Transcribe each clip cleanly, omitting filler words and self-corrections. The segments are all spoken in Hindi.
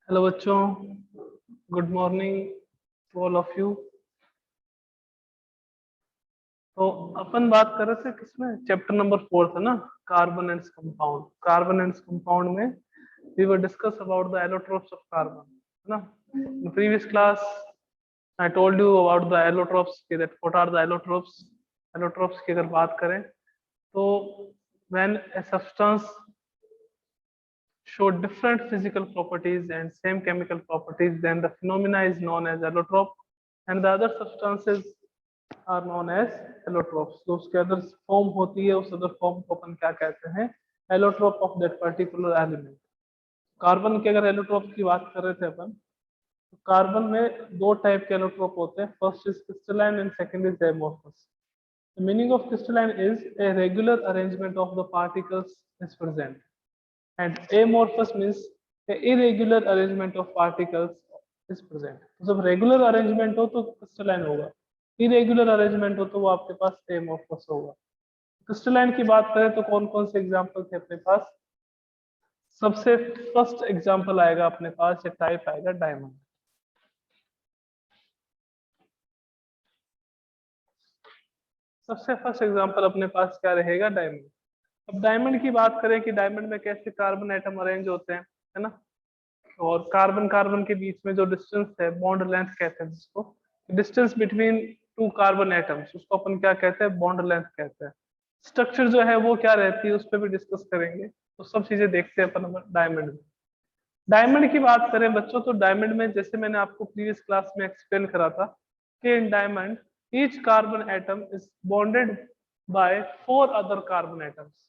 हेलो बच्चों, good morning to all of you. तो अपन बात कर रहे थे किसमें, चैप्टर नंबर 4 था ना, carbon and compound. Carbon and compound में we were discuss about the allotropes of carbon, है ना। In previous class I told you about the allotropes, that what are the allotropes. Allotropes की अगर बात करें तो when a substance show different physical properties and same chemical properties, then the phenomena is known as allotrope, and the other substances are known as allotropes. तो उसके अदर फॉर्म होती है, उस अदर फॉर्म को अपन क्या कहते हैं, allotrope of that particular element. Carbon के अगर एलोट्रोप की बात कर रहे थे अपन, तो कार्बन में दो टाइप के एलोट्रोप होते हैं, first is crystalline and second is amorphous. The meaning of crystalline is a regular arrangement of the particles is present, and amorphous means a irregular arrangement of particles is present। तो जब रेगुलर अरेंजमेंट हो तो क्रिस्टलाइन होगा, इरेगुलर अरेंजमेंट हो तो वो आपके पास एमोर्फस होगा। क्रिस्टलाइन की बात करें तो कौन कौन से एग्जांपल थे अपने पास। सबसे फर्स्ट एग्जांपल आएगा अपने पास, ये टाइप आएगा डायमंड। सबसे फर्स्ट एग्जांपल अपने पास क्या रहेगा, डायमंड। अब डायमंड की बात करें कि डायमंड में कैसे कार्बन एटम अरेंज होते हैं, है ना। और कार्बन कार्बन के बीच में जो डिस्टेंस है, बॉन्ड लेंथ कहते हैं जिसको, distance between two carbon atoms, उसको अपन क्या कहते हैं, बॉन्ड लेंथ कहते हैं। स्ट्रक्चर जो है वो क्या रहती है, उस पर भी डिस्कस करेंगे। तो सब चीजें देखते हैं अपन डायमंड में। डायमंड की बात करें बच्चों, तो डायमंड में जैसे मैंने आपको प्रीवियस क्लास में एक्सप्लेन करा था कि in diamond each carbon atom is bonded by 4 other carbon atoms.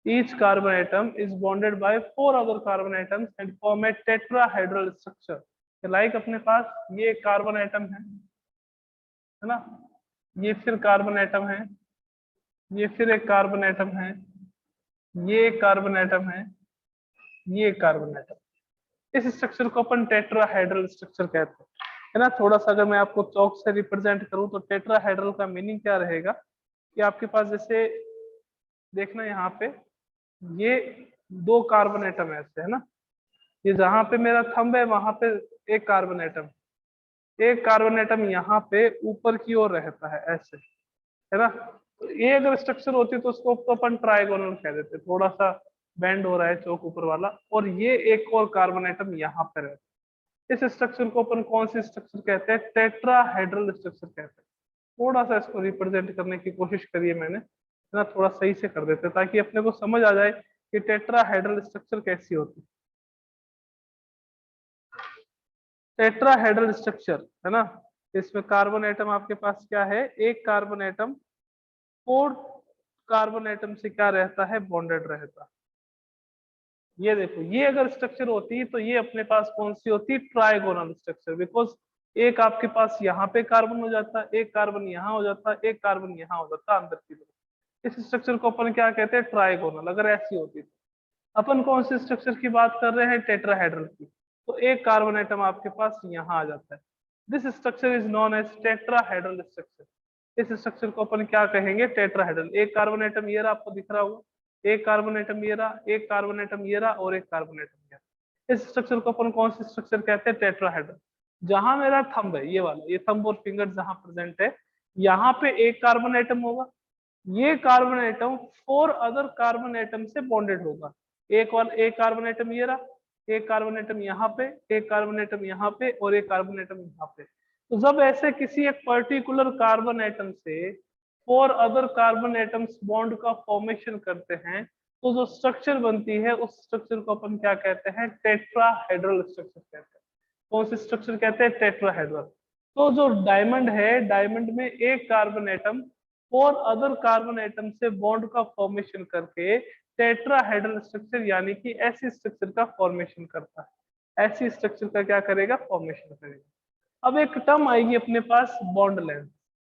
Each carbon atom is bonded by 4 other carbon atoms and form a tetrahedral structure। Like अपने पास ये कार्बन एटम है ना, ये फिर कार्बन एटम है, ये फिर एक कार्बन एटम है, ये एक कार्बन एटम है, ये एक कार्बन एटम। इस स्ट्रक्चर को अपन टेट्राहेड्रल स्ट्रक्चर कहते हैं, है ना। थोड़ा सा अगर मैं आपको चौक से रिप्रेजेंट करूं तो टेट्राहेड्रल का मीनिंग क्या रहेगा कि आपके पास जैसे देखना यहाँ पे ये 2 कार्बन एटम ऐसे, है ना। ये जहां पे मेरा थंब है वहां पे एक कार्बन एटम, एक कार्बन एटम यहाँ पे ऊपर की ओर रहता है ऐसे, है ना। तो ये अगर स्ट्रक्चर होती तो उसको तो अपन ट्राइगोनल कह देते, थोड़ा सा बेंड हो रहा है चौक ऊपर वाला, और ये एक और कार्बन एटम यहाँ पे रहता है। इस स्ट्रक्चर को अपन कौन सी स्ट्रक्चर कहते हैं, टेट्राहेड्रल स्ट्रक्चर कहते हैं। थोड़ा सा इसको रिप्रेजेंट करने की कोशिश करिए मैंने, है ना, थोड़ा सही से कर देते ताकि अपने को समझ आ जाए कि टेट्राहेड्रल स्ट्रक्चर कैसी होती है। टेट्राहेड्रल स्ट्रक्चर, है ना, इसमें कार्बन एटम आपके पास क्या है, एक कार्बन एटम 4 कार्बन एटम से क्या रहता है, बॉन्डेड रहता है। ये देखो, ये अगर स्ट्रक्चर होती तो ये अपने पास कौन सी होती, ट्राइगोनल स्ट्रक्चर। बिकॉज एक आपके पास यहाँ पे कार्बन हो जाता, एक कार्बन यहाँ हो जाता, एक कार्बन यहाँ हो जाता अंदर की तरफ। इस स्ट्रक्चर को अपन क्या कहते हैं, ट्राइगोनल। अगर ऐसी होती तो अपन कौन से स्ट्रक्चर की बात कर रहे हैं, टेट्राहेड्रल की। तो एक कार्बन एटम आपके पास यहाँ आ जाता है। This structure is known as tetrahedral structure. इस स्ट्रक्चर को अपन क्या कहेंगे, टेट्राहेड्रल। एक कार्बन एटम ये रहा, आपको दिख रहा होगा, एक कार्बन एटम ये रहा, एक कार्बन एटम ये रहा, और एक कार्बन एटम ये रहा। इस स्ट्रक्चर को अपन कौन सी स्ट्रक्चर कहते हैं, टेट्राहेड्रल। जहां मेरा थंब है, ये वाला, ये थंब और फिंगर जहां प्रेजेंट है, यहाँ पे एक कार्बन एटम होगा, ये carbon atom 4 other carbon atom से बॉन्डेड होगा। एक कार्बन एटम ये रहा, एक कार्बन एटम यहाँ पे, एक कार्बन एटम यहाँ पे, और एक कार्बन एटम यहाँ पे। तो जब ऐसे किसी एक पर्टिकुलर कार्बन एटम से 4 अदर कार्बन एटम्स बॉन्ड का फॉर्मेशन करते हैं, तो जो स्ट्रक्चर बनती है उस स्ट्रक्चर को अपन क्या कहते हैं, टेट्राहेड्रल स्ट्रक्चर कहते हैं। कौन सी स्ट्रक्चर कहते हैं, टेट्राहेड्रल। तो जो डायमंड है, डायमंड में एक carbon atom 4 other carbon atom से बॉन्ड का फॉर्मेशन करके टेट्राहेड्रल स्ट्रक्चर यानी कि ऐसी स्ट्रक्चर का फॉर्मेशन करता है। ऐसी स्ट्रक्चर का क्या करेगा, फॉर्मेशन करेगा। अब एक टर्म आएगी अपने पास, bond length.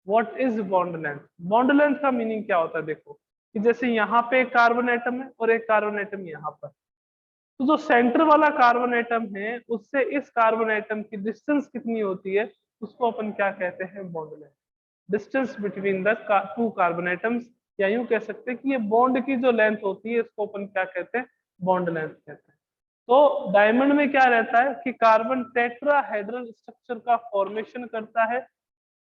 What is bond length. Bond length का मीनिंग क्या होता है, देखो कि जैसे यहाँ पे एक कार्बन एटम है और एक कार्बन एटम यहाँ पर, तो जो सेंटर वाला कार्बन एटम है उससे इस कार्बन एटम की डिस्टेंस कितनी होती है, उसको अपन क्या कहते हैं, bond length. Distance between the 2 carbon atoms, या यूं कह सकते हैं कि ये बॉन्ड की जो लेंथ होती है इसको अपन क्या कहते हैं, बॉन्ड लेंथ कहते हैं। तो डायमंड में क्या रहता है कि कार्बन टेट्राहेड्रल स्ट्रक्चर का फॉर्मेशन करता है।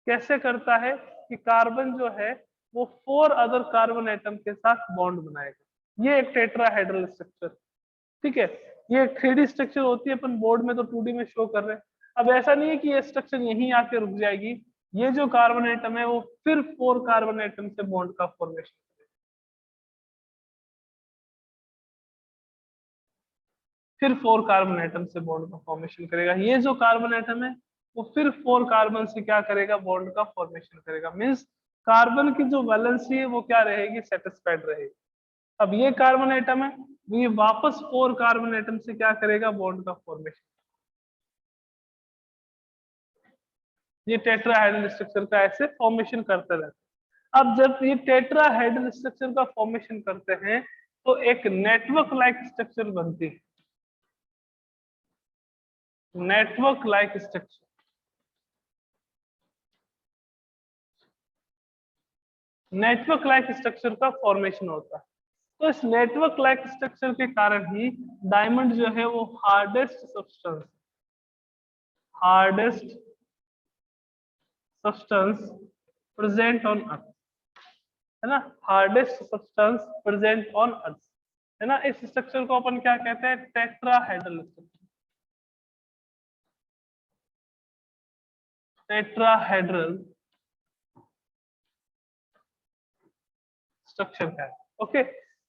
कैसे करता है कि कार्बन जो है वो 4 अदर कार्बन एटम के साथ बॉन्ड बनाएगा। ये एक टेट्राहेड्रल स्ट्रक्चर, ठीक है। ये 3D स्ट्रक्चर होती है, अपन बोर्ड में तो 2D में शो कर रहे हैं। अब ऐसा नहीं है कि ये स्ट्रक्चर यहीं आके रुक जाएगी, ये जो कार्बन एटम है वो फिर 4 कार्बन एटम से बॉन्ड का फॉर्मेशन, फिर 4 कार्बन एटम से बॉन्ड का फॉर्मेशन करेगा। ये जो कार्बन एटम है वो फिर 4 कार्बन से क्या करेगा, बॉन्ड का फॉर्मेशन करेगा। मीन्स कार्बन की जो वैलेंसी है वो क्या रहेगी, सेटिस्फाइड रहेगी। अब ये कार्बन एटम है, ये वापस 4 कार्बन एटम से क्या करेगा, बॉन्ड का फॉर्मेशन। ये टेट्राहेड्रल स्ट्रक्चर का ऐसे फॉर्मेशन करते रहते हैं। अब जब ये टेट्राहेड्रल स्ट्रक्चर का फॉर्मेशन करते हैं तो एक नेटवर्क लाइक स्ट्रक्चर बनती है, network like structure. Network like structure का फॉर्मेशन होता है। तो इस नेटवर्क लाइक स्ट्रक्चर के कारण ही डायमंड जो है वो hardest substance, hardest substance present on earth, है ना, hardest substance present on earth, है ना। इस स्ट्रक्चर को अपन क्या कहते हैं, टेट्राहेड्रल स्ट्रक्चर, टेट्राहेड्रल स्ट्रक्चर का है। ओके,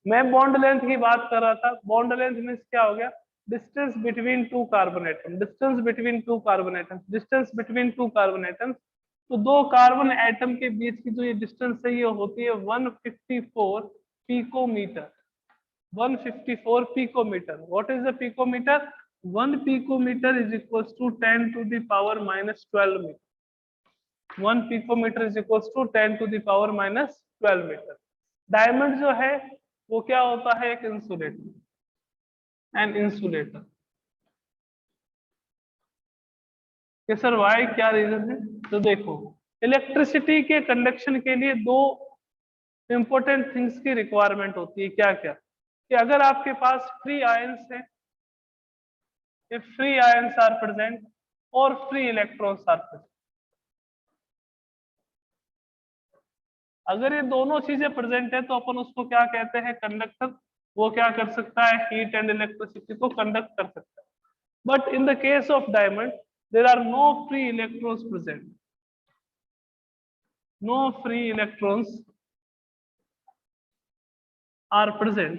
मैं बॉन्ड लेंथ की बात कर रहा था। बॉन्ड लेंथ मींस क्या हो गया, distance between two carbon atom, distance between two carbon atom, distance between two carbon atom. तो दो कार्बन एटम के बीच की जो ये डिस्टेंस है ये होती है 154 picometre, 154 picometre. What is the picometre, 1 picometre is equals to 10 to the power -12 metre. 1 picometre is equals to 10 to the power -12 metre. Diamond जो है वो क्या होता है, एक इंसुलेटर, एन इंसुलेटर। कि सर वाई, क्या रीजन है, तो देखो इलेक्ट्रिसिटी के कंडक्शन के लिए दो इंपॉर्टेंट थिंग्स की रिक्वायरमेंट होती है। क्या क्या, कि अगर आपके पास फ्री आयंस है, if free ions are present और free electrons are present, अगर ये दोनों चीजें प्रेजेंट है तो अपन उसको क्या कहते हैं, कंडक्टर। वो क्या कर सकता है, हीट एंड इलेक्ट्रिसिटी को कंडक्ट कर सकता है। But in the case of diamond there are no free electrons present, no free electrons are present.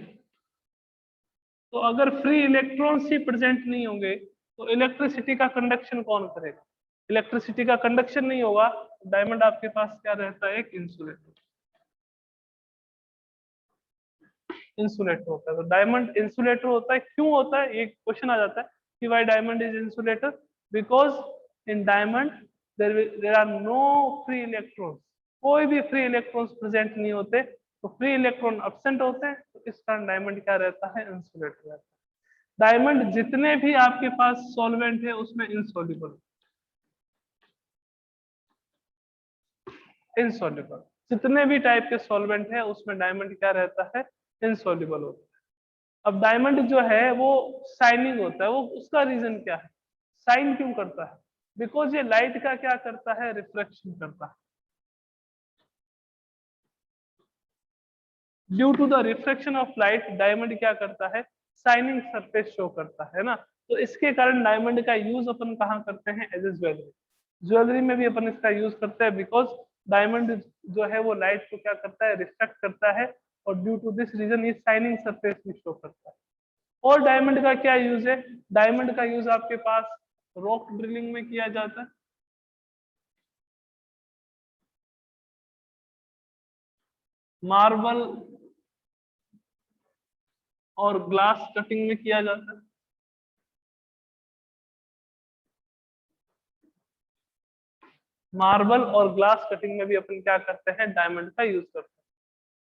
तो अगर फ्री इलेक्ट्रॉन्स ही प्रेजेंट नहीं होंगे तो इलेक्ट्रिसिटी का कंडक्शन कौन करेगा, इलेक्ट्रिसिटी का कंडक्शन नहीं होगा। डायमंड आपके पास क्या रहता है, एक इंसुलेटर, इंसुलेटर होता है। तो डायमंड इंसुलेटर होता है। क्यों होता है, एक क्वेश्चन आ जाता है कि why diamond is insulator, because in diamond there are no free electrons, कोई भी फ्री इलेक्ट्रॉन्स प्रेजेंट नहीं होते, तो फ्री इलेक्ट्रॉन एब्सेंट होते हैं, तो इस कारण डायमंड क्या रहता है, इंसुलेटर रहता है। डायमंड जितने भी आपके पास सॉल्वेंट है उसमें इनसॉल्युबल, इनसॉल्युबल, जितने भी टाइप के सॉल्वेंट है उसमें डायमंड क्या रहता है, इनसॉल्युबल होता है। अब डायमंड जो है वो शाइनिंग होता है, वो उसका रीजन क्या है, शाइन क्यों करता है, बिकॉज ये लाइट का क्या करता है, रिफ्लेक्शन करता है। Due to the reflection of light diamond क्या करता है, शाइनिंग सरफेस शो करता है ना। तो इसके कारण डायमंड का यूज अपन कहाँ करते हैं, एज ए ज्वेलरी, ज्वेलरी में भी अपन इसका यूज करते हैं। बिकॉज डायमंड जो है वो लाइट को क्या करता है, रिफ्लेक्ट करता है, और ड्यू टू दिस रीजन ये शाइनिंग सरफेस भी शो करता है। और डायमंड का क्या यूज है, डायमंड का यूज आपके पास रॉक ड्रिलिंग में किया जाता है, मार्बल और ग्लास कटिंग में किया जाता है। मार्बल और ग्लास कटिंग में भी अपन क्या करते हैं, डायमंड का यूज करते हैं।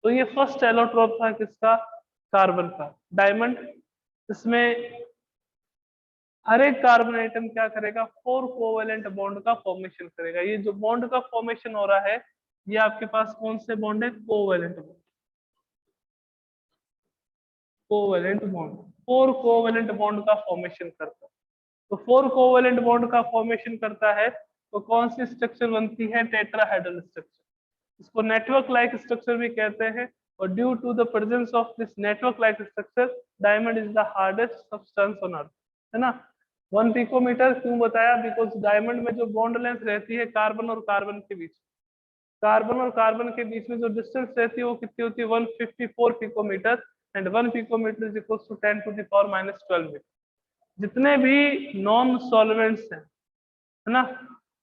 तो ये फर्स्ट एलोट्रोप था किसका, कार्बन का, डायमंड। इसमें हर एक कार्बन आइटम क्या करेगा, 4 कोवेलेंट बॉन्ड का फॉर्मेशन करेगा। ये जो बॉन्ड का फॉर्मेशन हो रहा है ये आपके पास कौन से बॉन्ड है, covalent bond, covalent bond. 4 covalent bond का फॉर्मेशन करता है। तो 4 कोवेलेंट बॉन्ड का फॉर्मेशन करता है तो कौन सी स्ट्रक्चर बनती है? Tetrahedral structure. इसको नेटवर्क लाइक स्ट्रक्चर भी कहते हैं। और due to the presence of this network like structure, diamond is the hardest substance on earth, है ना। 1 पिकोमीटर क्यों बताया? बिकॉज डायमंड में जो बॉन्ड लेंथ रहती है कार्बन और कार्बन के बीच, कार्बन और कार्बन के बीच में जो डिस्टेंस रहती है वो कितनी होती है? 154 picometre. And 1 picometre is equal to 10 to the power -12 metre. जितने भी नॉन सॉल्वेंट्स हैं, है ना,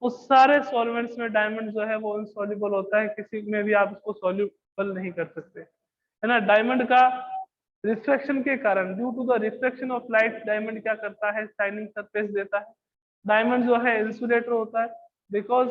उस सारे सॉल्वेंट्स में डायमंड जो है वो इनसॉल्युबल होता है, किसी में भी आप उसको सॉल्युबल नहीं कर सकते, है ना। डायमंड का रिफ्रैक्शन के कारण, due to the refraction of light, diamond क्या करता है? शाइनिंग सरफेस देता है। डायमंड जो है इंसुलेटर होता है, बिकॉज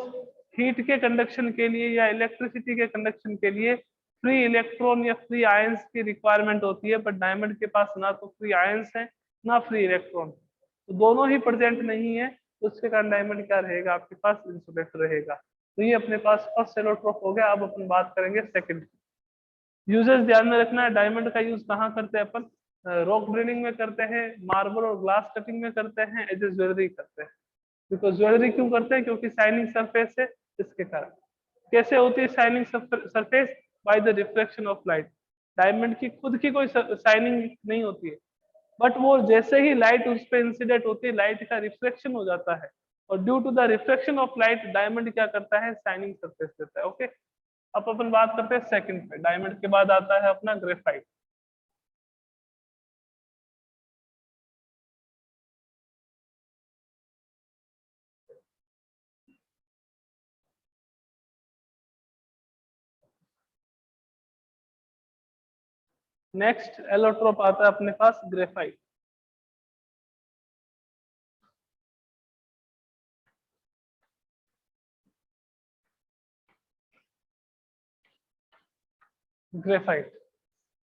हीट के कंडक्शन के लिए या इलेक्ट्रिसिटी के कंडक्शन के लिए फ्री इलेक्ट्रॉन या फ्री आयंस की रिक्वायरमेंट होती है, बट डायमंड के पास ना तो फ्री आयंस है ना फ्री इलेक्ट्रॉन, तो दोनों ही प्रेजेंट नहीं है। तो उसके कारण डायमंड क्या रहेगा? आपके पास इंसुलेटर रहेगा। तो ये अपने पास फर्स्ट सेलोट्रोप हो गया। अब अपन बात करेंगे सेकंड। यूजेस ध्यान में रखना है, डायमंड का यूज कहाँ करते हैं अपन? रॉक ड्रिलिंग में करते हैं, मार्बल और ग्लास कटिंग में करते हैं, एज ए ज्वेलरी करते हैं। बिकॉज ज्वेलरी क्यों करते हैं? क्योंकि शाइनिंग सरफेस है, इसके कारण। कैसे होती है shining surface? By the reflection of light. Diamond की खुद की कोई शाइनिंग नहीं होती है, बट वो जैसे ही लाइट उस पर इंसिडेंट होती है, लाइट का रिफ्लेक्शन हो जाता है, और due to the reflection of light diamond क्या करता है? शाइनिंग सरफेस देता है। ओके, अब अपन बात करते हैं सेकंड पे। डायमंड के बाद आता है अपना ग्रेफाइट। नेक्स्ट एलोट्रोप आता है अपने पास ग्रेफाइट। ग्रेफाइट,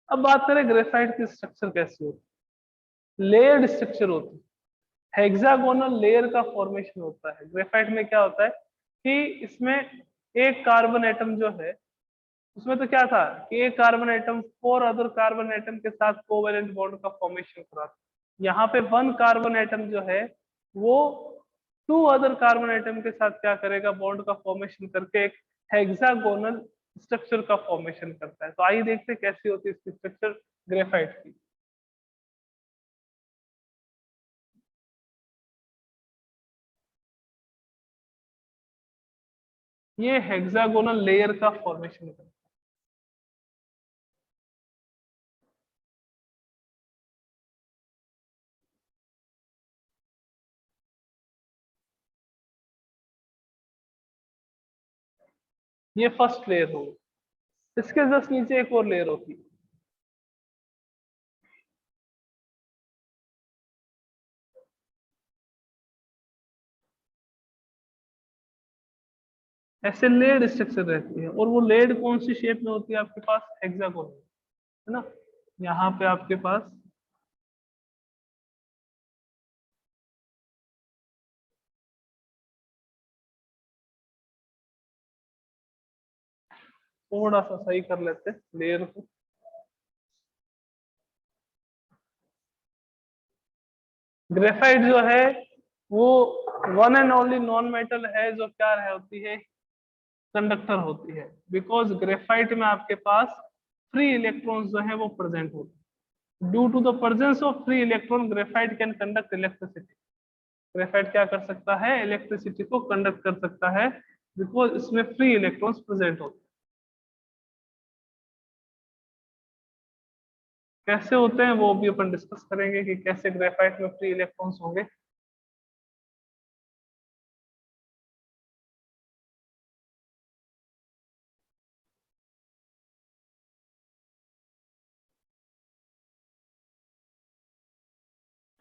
अब बात करें ग्रेफाइट की स्ट्रक्चर कैसी होती है? लेयर्ड स्ट्रक्चर होती है, हेक्सागोनल लेयर का फॉर्मेशन होता है। ग्रेफाइट में क्या होता है कि इसमें एक कार्बन एटम जो है, उसमें तो क्या था कि एक carbon atom 4 other carbon atom के साथ कोवेलेंट बॉन्ड का फॉर्मेशन करा था। यहाँ पे 1 कार्बन एटम जो है वो 2 अदर कार्बन एटम के साथ क्या करेगा? बॉन्ड का फॉर्मेशन करके एक हेक्सागोनल स्ट्रक्चर का फॉर्मेशन करता है। तो आइए देखते हैं कैसी होती है इसकी स्ट्रक्चर ग्रेफाइट की। ये हेक्सागोनल लेयर का फॉर्मेशन करता है। ये फर्स्ट लेयर होगी, इसके जस्ट नीचे एक और लेयर होती है। ऐसे लेड स्ट्रक्चर रहती है, और वो लेड कौन सी शेप में होती है? आपके पास हेक्सागोनल, है ना। यहाँ पे आपके पास थोड़ा सा सही कर लेते हैं लेयर को। ग्रेफाइट जो है वो one and only non metal है जो क्या होती है? कंडक्टर होती है। बिकॉज ग्रेफाइट में आपके पास फ्री इलेक्ट्रॉन्स जो है वो प्रेजेंट होते हैं। Due to the presence of free electron, graphite can conduct electricity. Graphite क्या कर सकता है? इलेक्ट्रिसिटी को कंडक्ट कर सकता है, बिकॉज इसमें फ्री इलेक्ट्रॉन्स प्रेजेंट होते हैं। कैसे होते हैं वो भी अपन डिस्कस करेंगे कि कैसे ग्रेफाइट में फ्री इलेक्ट्रॉन्स होंगे।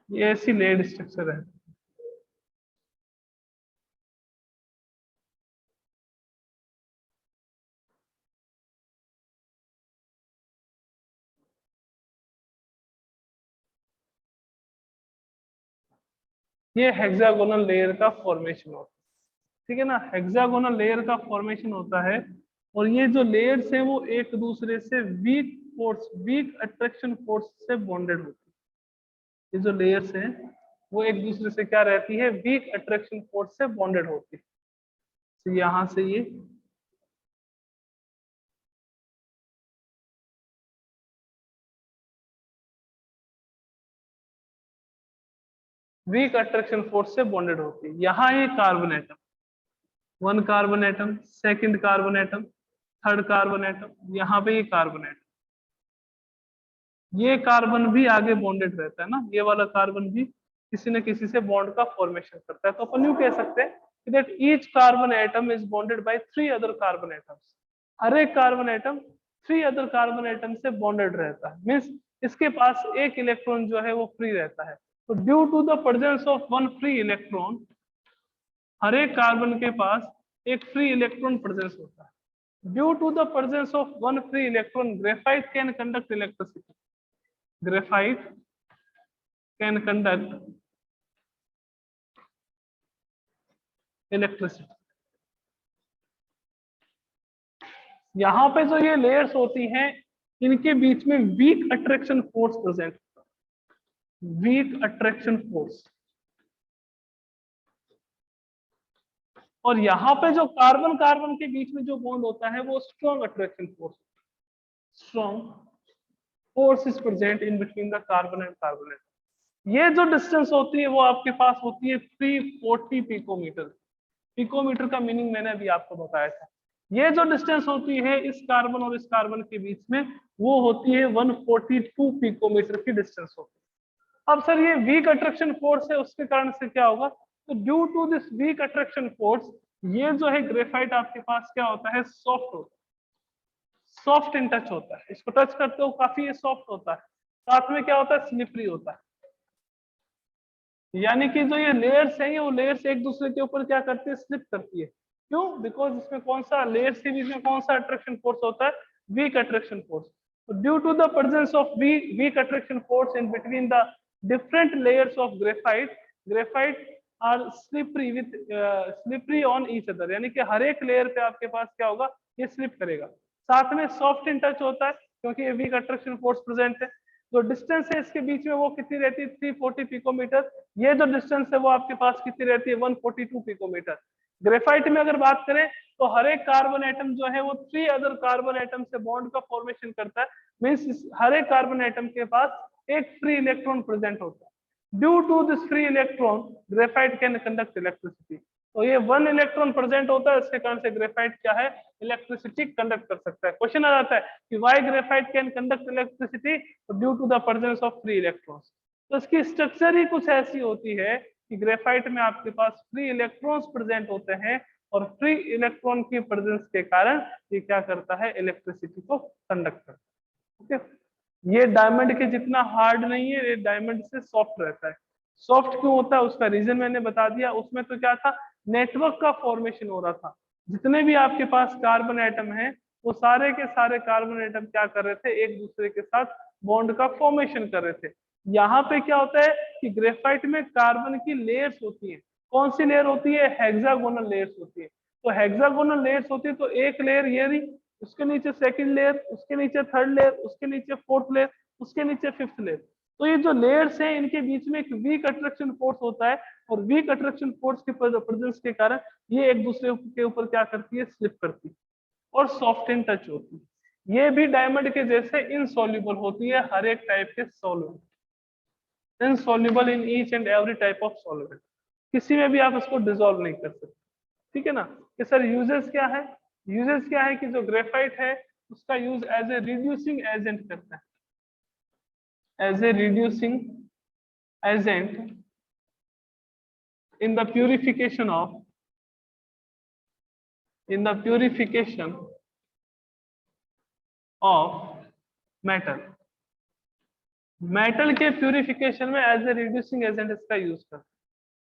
ये ऐसी लेड स्ट्रक्चर है। ये हेक्सागोनल लेयर का फॉर्मेशन होता है, ठीक है ना। हेक्सागोनल लेयर का फॉर्मेशन होता है, और ये जो लेयर्स हैं वो एक दूसरे से weak force, weak attraction force से बॉन्डेड होती है। ये जो लेयर्स हैं वो एक दूसरे से क्या रहती है, वीक अट्रैक्शन फोर्स से बॉन्डेड होती है। तो यहां से ये वीक अट्रैक्शन फोर्स से बॉन्डेड होती है। यहाँ ये carbon atom, 1 carbon atom, second carbon atom, third carbon atom, यहाँ पे ये कार्बन एटम, ये कार्बन भी आगे बॉन्डेड रहता है ना, ये वाला कार्बन भी किसी न किसी से बॉन्ड का फॉर्मेशन करता है। तो अपन यूं कह सकते हैं that each carbon atom is bonded by 3 other carbon atoms. हर एक carbon atom 3 other carbon atom से बॉन्डेड रहता है, मीन्स इसके पास एक इलेक्ट्रॉन जो है वो फ्री रहता है। तो due to the presence of 1 free electron, हर एक कार्बन के पास एक फ्री इलेक्ट्रॉन प्रेजेंस होता है। Due to the presence of 1 free electron, graphite can conduct electricity. Graphite can conduct electricity. यहाँ पे जो ये लेयर्स होती हैं, इनके बीच में वीक अट्रैक्शन फोर्स प्रेजेंट होता है, वीक अट्रैक्शन फोर्स। और यहाँ पे जो कार्बन कार्बन के बीच में जो बॉन्ड होता है वो strong attraction force, strong force is present in between the carbon and carbon. ये जो डिस्टेंस होती है वो आपके पास होती है 340 पिकोमीटर। पिकोमीटर का मीनिंग मैंने अभी आपको बताया था। ये जो डिस्टेंस होती है इस कार्बन और इस कार्बन के बीच में, वो होती है 142 पिकोमीटर की डिस्टेंस होती है। अब सर ये वीक अट्रैक्शन फोर्स है, उसके कारण से क्या होगा, तो due to this weak attraction force, ये जो है ग्रेफाइट आपके पास क्या होता है, सॉफ्ट होता है, सॉफ्ट इन टच होता है। इसको टच करते हो काफी ये सॉफ्ट होता है, साथ में क्या होता है, स्लिपरी होता है। यानी कि जो ये लेयर्स है, ये वो लेयर्स एक दूसरे के ऊपर क्या करती है, स्लिप करती है। क्यों? बिकॉज इसमें कौन सा लेयर्स के बीच में कौन सा अट्रैक्शन फोर्स होता है, weak attraction force. Due to the presence of weak attraction force in between the different layers of graphite, graphite are slippery with slippery on each other. यानी कि हर एक लेयर पे आपके पास क्या होगा, ये स्लिप करेगा। साथ में सॉफ्ट इन टच होता है क्योंकि ये वीक अट्रैक्शन फोर्स प्रेजेंट है। जो डिस्टेंस है इसके बीच में वो कितनी रहती है, 340 पिकोमीटर। ये जो डिस्टेंस है वो आपके पास कितनी रहती है, 142 पिकोमीटर। ग्रेफाइट में अगर बात करें तो हर एक कार्बन एटम जो है वो 3 अदर कार्बन एटम से बॉन्ड का फॉर्मेशन करता है, मींस हर एक कार्बन एटम के पास एक फ्री इलेक्ट्रॉन प्रेजेंट होता है। Due to this free electron, graphite can conduct electricity. तो ये 1 इलेक्ट्रॉन प्रेजेंट होता है, इसके कारण से ग्रेफाइट क्या है, इलेक्ट्रिसिटी कंडक्ट कर सकता है। क्वेश्चन आ जाता है कि why graphite can conduct electricity, due to the presence of free electrons. तो इसकी स्ट्रक्चर ही कुछ ऐसी होती है कि ग्रेफाइट में आपके पास फ्री इलेक्ट्रॉन्स प्रेजेंट होते हैं, और फ्री इलेक्ट्रॉन की प्रेजेंस के कारण ये क्या करता है, इलेक्ट्रिसिटी को कंडक्ट करता है। ओके, ये डायमंड के जितना हार्ड नहीं है, ये डायमंड से सॉफ्ट रहता है। सॉफ्ट क्यों होता है उसका रीजन मैंने बता दिया। उसमें तो क्या था, नेटवर्क का फॉर्मेशन हो रहा था। जितने भी आपके पास कार्बन एटम है, वो सारे के सारे कार्बन एटम क्या कर रहे थे, एक दूसरे के साथ बॉन्ड का फॉर्मेशन कर रहे थे। यहाँ पे क्या होता है कि ग्रेफाइट में कार्बन की लेयर्स होती है। कौन सी लेयर होती है, हेक्सागोनल लेयर्स होती है। तो हेक्सागोनल लेयर्स होती है, तो एक लेयर ये रही, उसके नीचे सेकंड लेयर, उसके नीचे थर्ड लेयर, उसके नीचे फोर्थ लेयर, उसके नीचे फिफ्थ लेयर। तो ये जो लेयर्स हैं इनके बीच में एक वीक अट्रैक्शन फोर्स होता है, और वीक अट्रैक्शन फोर्स के प्रेजेंस के कारण ये एक दूसरे के ऊपर क्या करती है, स्लिप करती है और सॉफ्ट इन टच होती है। ये भी डायमंड के जैसे इनसॉल्युबल होती है, हर एक टाइप के solvent, insoluble in each and every type of solvent. किसी में भी आप इसको डिसॉल्व नहीं कर सकते। ठीक है ना। कि सर यूजेस क्या है, यूजेस क्या है कि जो ग्रेफाइट है उसका use as a reducing agent करता है, as a reducing agent in the purification of metal. Metal के प्यूरिफिकेशन में एज ए रिड्यूसिंग एजेंट इसका यूज करते हैं।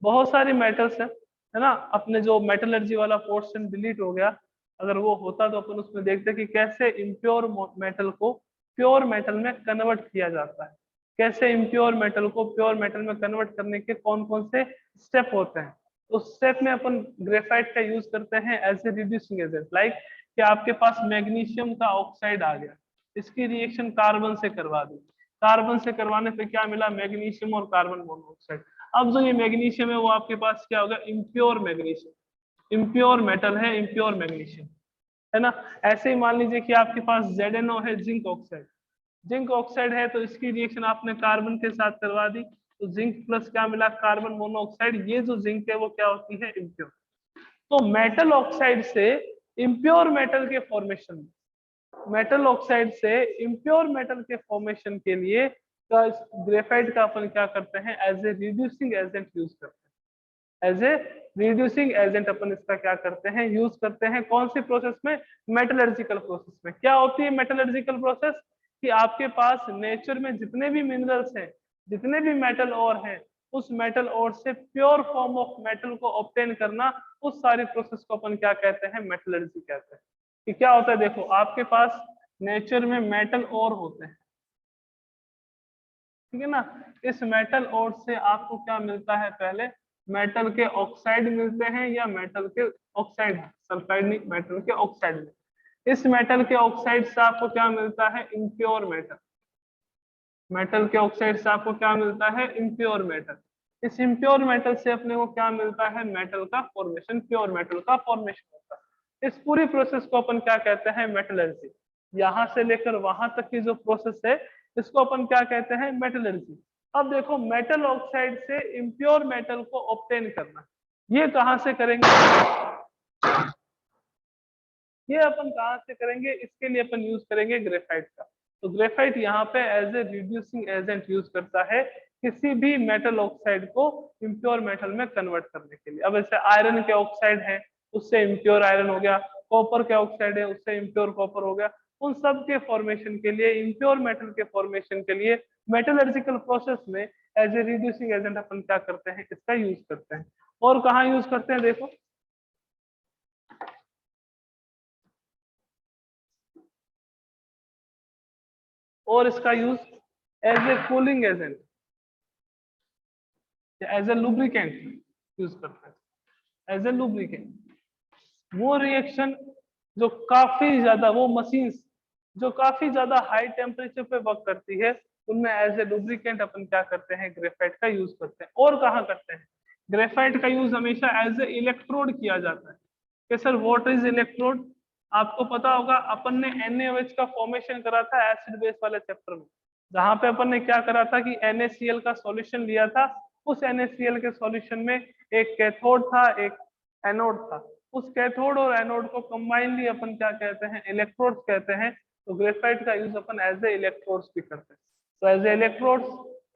बहुत सारी मेटल्स है ना, अपने जो मेटलर्जी वाला पोर्शन डिलीट हो गया, अगर वो होता तो अपन उसमें देखते कि कैसे इम्प्योर मेटल को प्योर मेटल में कन्वर्ट किया जाता है, कैसे इम्प्योर मेटल को प्योर मेटल में कन्वर्ट करने के कौन कौन से स्टेप होते हैं। उस स्टेप में अपन ग्रेफाइट का यूज करते हैं as a reducing agent. Like कि आपके पास मैग्नीशियम का ऑक्साइड आ गया, इसकी रिएक्शन कार्बन से करवा दी, कार्बन से करवाने पे क्या मिला, मैग्नीशियम और कार्बन मोनोऑक्साइड। अब जो ये मैग्नीशियम है वो आपके पास क्या होगा, इम्प्योर मैग्नीशियम, इम्प्योर मेटल है, इम्प्योर मैग्नीशियम, है ना। ऐसे ही मान लीजिए कि आपके पास ZnO है, जिंक ऑक्साइड, जिंक ऑक्साइड है तो इसकी रिएक्शन आपने कार्बन के साथ करवा दी, तो जिंक प्लस क्या मिला, कार्बन मोनोऑक्साइड। ये जो जिंक है वो क्या होती है, इम्प्योर। तो मेटल ऑक्साइड से इम्प्योर मेटल के फॉर्मेशन, मेटल ऑक्साइड से इम्प्योर मेटल के फॉर्मेशन के लिए ग्रेफाइट का अपन क्या करते हैं, as a reducing agent use करते हैं। एज ए रिड्यूसिंग एजेंट अपन इसका क्या करते हैं, यूज करते हैं। कौन सी प्रोसेस में, मेटलर्जिकल प्रोसेस में। क्या होती है मेटलर्जिकल प्रोसेस, कि आपके पास नेचर में जितने भी मिनरल्स हैं, जितने भी मेटल और हैं, उस मेटल और से प्योर फॉर्म ऑफ मेटल को ऑब्टेन करना, उस सारी प्रोसेस को अपन क्या कहते हैं, मेटलर्जी कहते हैं। कि क्या होता है, देखो आपके पास नेचर में मेटल और होते हैं, ठीक है ना। इस मेटल और से आपको क्या मिलता है, पहले मेटल के ऑक्साइड मिलते हैं, या मेटल के ऑक्साइड, सल्फाइड नहीं, मेटल के ऑक्साइड में। इस मेटल के ऑक्साइड से आपको क्या मिलता है, इम्प्योर मेटल। मेटल के ऑक्साइड से आपको क्या मिलता है, इम्प्योर मेटल। इस इम्प्योर मेटल से अपने को क्या मिलता है, मेटल का फॉर्मेशन, प्योर मेटल का फॉर्मेशन होता है। इस पूरी प्रोसेस को अपन क्या कहते हैं, मेटलर्जी। यहां से लेकर वहां तक की जो प्रोसेस है, इसको अपन क्या कहते हैं, मेटलर्जी। अब देखो मेटल ऑक्साइड से इम्प्योर मेटल को ऑब्टेन करना, ये कहां से करेंगे, ये अपन कहां से करेंगे, इसके लिए अपन यूज करेंगे ग्रेफाइट का। तो ग्रेफाइट यहाँ पे as a reducing agent use करता है किसी भी मेटल ऑक्साइड को इम्प्योर मेटल में कन्वर्ट करने के लिए। अब ऐसे आयरन के ऑक्साइड है, उससे इम्प्योर आयरन हो गया, कॉपर के ऑक्साइड है, उससे इम्प्योर कॉपर हो गया। उन सब के फॉर्मेशन के लिए, इम्प्योर मेटल के फॉर्मेशन के लिए मेटलर्जिकल प्रोसेस में एज ए रिड्यूसिंग एजेंट अपन क्या करते हैं, इसका यूज करते हैं। और कहाँ यूज करते हैं, देखो और इसका use as a cooling agent, as a lubricant use करते हैं, एज ए लुब्रिकेंट। वो रिएक्शन जो काफी ज्यादा, वो मशीन्स जो काफी ज्यादा हाई टेम्परेचर पे वर्क करती है, उनमें एज ए लुब्रिकेंट अपन क्या करते हैं, ग्रेफाइट का यूज करते हैं। और कहाँ करते हैं, ग्रेफाइट का यूज हमेशा एज ए इलेक्ट्रोड किया जाता है। कि सर व्हाट इज इलेक्ट्रोड, आपको पता होगा अपन ने NaOH का फॉर्मेशन करा था एसिड बेस वाले चैप्टर में, जहां पे अपन ने क्या करा था कि NaCl का सॉल्यूशन लिया था। उस NaCl के सॉल्यूशन में एक कैथोड था, एक एनोड था। उस कैथोड और एनोड को कंबाइनली अपन क्या कहते हैं, इलेक्ट्रोड्स कहते हैं। तो ग्रेफाइट का यूज अपन एज ए इलेक्ट्रोड्स भी करते हैं। तो as a electrodes,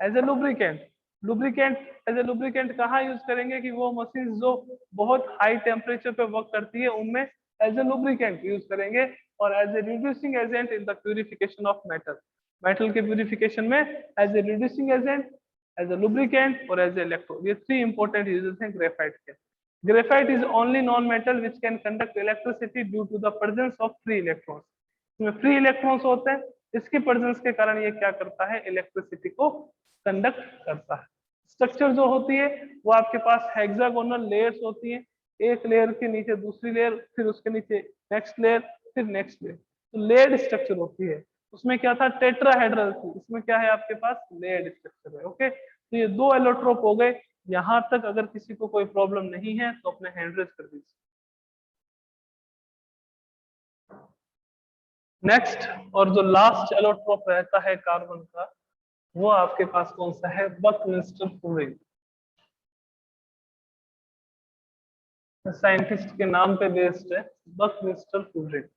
as a lubricant, lubricant as a lubricant कहाँ यूज करेंगे, कि वो मशीन जो बहुत हाई टेम्परेचर पे वर्क करती है उनमें एज ए लुब्रिकेंट यूज करेंगे। और as a reducing agent in the purification of metal, metal के प्यूरिफिकेशन में as a reducing agent, as a lubricant और एज ए इलेक्ट्रोड, ये 3 इंपॉर्टेंट यूजेस हैं ग्रेफाइट के। Graphite is only non metal which can conduct electricity due to the presence of free electrons. इसमें फ्री इलेक्ट्रॉन्स होते हैं, इसकी प्रेजेंस के कारण ये क्या करता है, इलेक्ट्रिसिटी को कंडक्ट करता है। स्ट्रक्चर जो होती है वो आपके पास हेक्सागोनल लेयर्स होती हैं, एक लेयर के नीचे दूसरी लेयर, फिर उसके नीचे नेक्स्ट लेयर, फिर नेक्स्ट लेयर। तो लेयर्ड स्ट्रक्चर होती है। उसमें क्या था, टेट्राहेड्रल थी, इसमें क्या है आपके पास, लेयर्ड स्ट्रक्चर है। ओके, तो ये 2 एलोट्रोप हो गए। यहां तक अगर किसी को कोई प्रॉब्लम नहीं है तो अपने हैंड रेज कर दीजिए। नेक्स्ट और जो लास्ट एलोट्रोप रहता है कार्बन का, वो आपके पास कौन सा है, बकमिंस्टर फ्लोरीन। साइंटिस्ट के नाम पे बेस्ड है, बकमिंस्टर फ्लोरीन।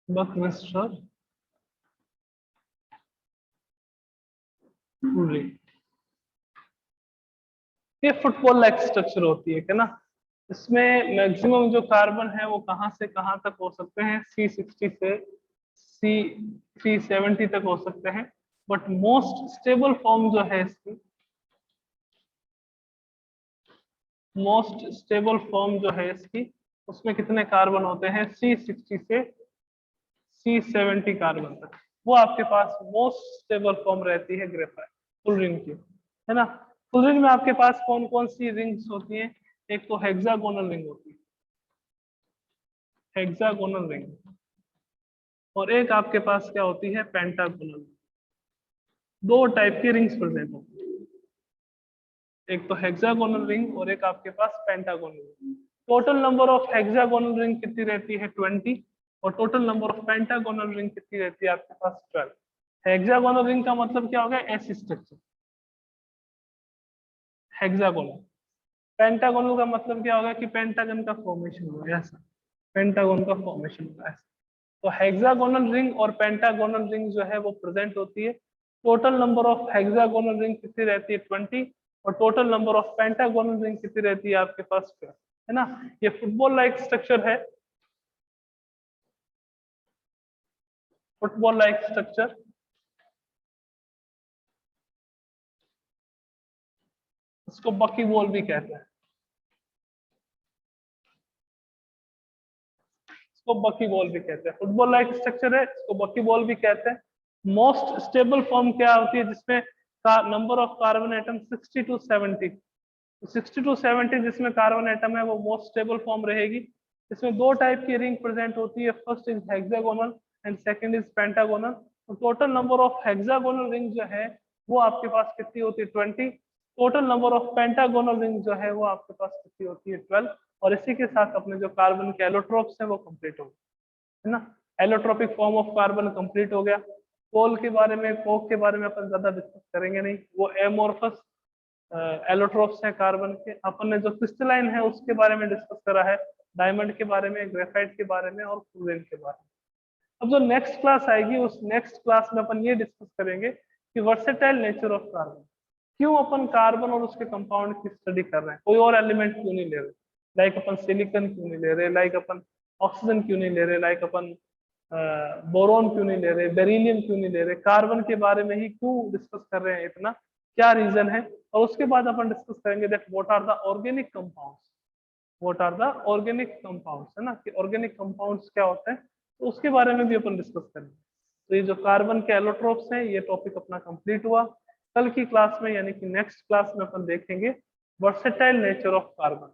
बकमिंस्टर फ्लोरीन, ये फुटबॉल लाइक स्ट्रक्चर होती है, क्या ना। इसमें मैक्सिमम जो कार्बन है वो कहां से कहां तक हो सकते हैं, C60 से C370 तक हो सकते हैं। बट मोस्ट स्टेबल फॉर्म जो है इसकी, मोस्ट स्टेबल फॉर्म जो है इसकी, उसमें कितने कार्बन होते हैं, C60 से C70 कार्बन तक। वो आपके पास मोस्ट स्टेबल फॉर्म रहती है ग्रेफाइट, फुल रिंग की, है ना। फुल रिंग में आपके पास कौन कौन सी रिंग्स होती हैं, एक तो हेक्सागोनल रिंग होती है, हेक्सागोनल रिंग, और एक आपके पास क्या होती है, पेंटागोनल। दो टाइप की रिंग्स प्रेजेंट होती है, एक तो हेक्सागोनल रिंग और एक आपके पास pentagonal ring. Total number of hexagonal ring कितनी रहती है, 20, और total number of pentagonal ring कितनी रहती है आपके पास, 12। हेक्सागोनल रिंग का मतलब क्या होगा, ऐसी स्ट्रक्चर, हेक्सागोनल। पेंटागोनल का मतलब क्या होगा कि पेंटागन का फॉर्मेशन होगा, ऐसा, पेंटागन का फॉर्मेशन होगा ऐसा। तो हेक्सागोनल रिंग और पेंटागोनल रिंग जो है वो प्रेजेंट होती है। Total number of hexagonal ring कितनी रहती है, 20, और total number of pentagonal ring कितनी रहती है आपके पास, 12, है ना। ये फुटबॉल लाइक स्ट्रक्चर है, फुटबॉल लाइक स्ट्रक्चर, इसको बकी बॉल भी कहते हैं, इसको बकी बॉल भी कहते हैं। फुटबॉल लाइक स्ट्रक्चर है, इसको बकी बॉल भी कहते हैं। मोस्ट स्टेबल फॉर्म क्या होती है, जिसमें number of carbon atom 60 to 70, 60 to 70 जिसमें कार्बन एटम है वो मोस्ट स्टेबल फॉर्म रहेगी। इसमें दो टाइप की रिंग प्रेजेंट होती है, first is hexagonal and second is pentagonal. तो total number of hexagonal ring जो है वो आपके पास कितनी होती है, 20। Total number of pentagonal ring जो है वो आपके पास कितनी होती है, 12। और इसी के साथ अपने जो कार्बन के एलोट्रोप्स है वो कंप्लीट हो गए, है ना। Allotropic form of carbon complete हो गया। कोल के बारे में, कोक के बारे में अपन ज्यादा डिस्कस करेंगे नहीं, वो एमोर्फस एलोट्रोप्स है कार्बन के। अपन ने जो क्रिस्टलाइन है उसके बारे में डिस्कस करा है, डायमंड के बारे में, ग्रेफाइट के बारे में और फ्लोरीन के बारे में। अब जो नेक्स्ट क्लास आएगी उस नेक्स्ट क्लास में अपन ये डिस्कस करेंगे कि वर्सेटाइल नेचर ऑफ कार्बन, क्यों अपन कार्बन और उसके कंपाउंड की स्टडी कर रहे हैं, कोई और एलिमेंट क्यों नहीं ले रहे, लाइक अपन सिलिकॉन क्यों नहीं ले रहे, लाइक अपन ऑक्सीजन क्यों नहीं ले रहे, लाइक अपन बोरोन क्यों नहीं ले रहे, बेरिलियम क्यों नहीं ले रहे, कार्बन के बारे में ही क्यों डिस्कस कर रहे हैं इतना, क्या रीजन है। और उसके बाद अपन डिस्कस करेंगे that what are the organic compounds, what are the organic compounds, है ना, कि ऑर्गेनिक कंपाउंड्स क्या होते हैं, तो उसके बारे में भी अपन डिस्कस करेंगे। तो ये जो कार्बन के एलोट्रोप्स हैं ये टॉपिक अपना कंप्लीट हुआ। कल की क्लास में यानी कि नेक्स्ट क्लास में अपन देखेंगे वर्सेटाइल नेचर ऑफ कार्बन,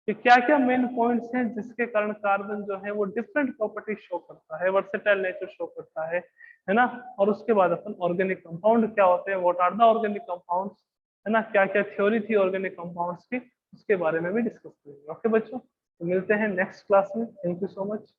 कि क्या क्या मेन पॉइंट्स हैं जिसके कारण कार्बन जो है वो डिफरेंट प्रॉपर्टी शो करता है, वर्सेटाइल नेचर शो करता है ना। और उसके बाद अपन ऑर्गेनिक कंपाउंड क्या होते हैं, what are the organic compounds, है ना, क्या क्या थ्योरी थी ऑर्गेनिक कंपाउंड्स की, उसके बारे में भी डिस्कस करेंगे। ओके बच्चों, तो मिलते हैं नेक्स्ट क्लास में। Thank you so much.